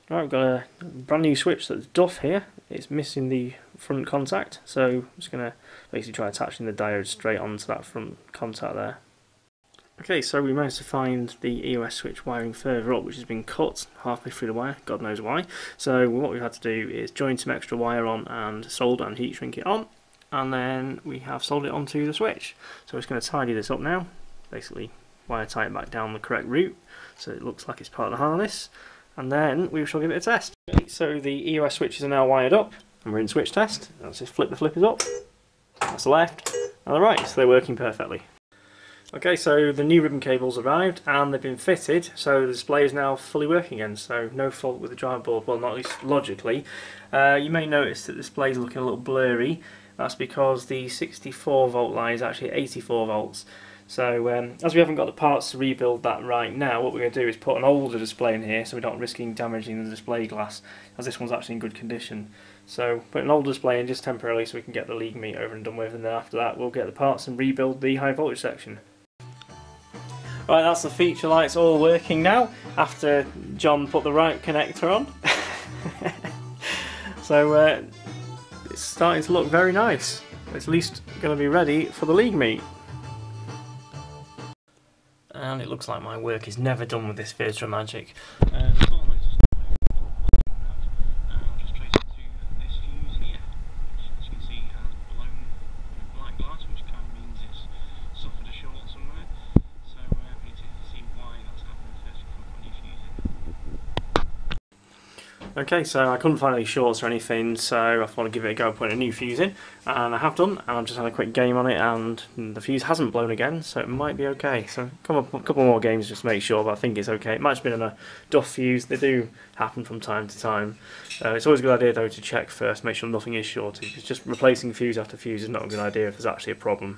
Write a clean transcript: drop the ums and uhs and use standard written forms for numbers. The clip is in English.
Right, we've got a brand new switch that's duff here. It's missing the front contact, so I'm just going to basically try attaching the diode straight onto that front contact there. Okay, so we managed to find the EOS switch wiring further up, which has been cut halfway through the wire, God knows why. So what we've had to do is join some extra wire on and solder and heat shrink it on, and then we have soldered it onto the switch. So we're just going to tidy this up now, basically wire tie it back down the correct route so it looks like it's part of the harness, and then we shall give it a test. Okay, so the EOS switches are now wired up and we're in switch test. Let's just flip the flippers up, that's the left and the right, so they're working perfectly. Okay, so the new ribbon cables arrived and they've been fitted, so the display is now fully working again, so no fault with the drive board, well, not at least logically. You may notice that the display is looking a little blurry. That's because the 64 volt line is actually 84 volts. So as we haven't got the parts to rebuild that right now, what we're going to do is put an older display in here so we're not risking damaging the display glass, as this one's actually in good condition. So put an older display in just temporarily so we can get the league meet over and done with, and then after that we'll get the parts and rebuild the high voltage section. Right, that's the feature lights all working now, after John put the right connector on. So it's starting to look very nice. It's at least going to be ready for the league meet. And it looks like my work is never done with this Threatre of Magic. Okay, so I couldn't find any shorts or anything, so I thought I'd give it a go putting a new fuse in, and I have done, and I've just had a quick game on it, and the fuse hasn't blown again, so it might be okay. So a couple more games just to make sure, but I think it's okay. It might have been a duff fuse, they do happen from time to time. It's always a good idea though to check first, make sure nothing is shorted, because just replacing fuse after fuse is not a good idea if there's actually a problem.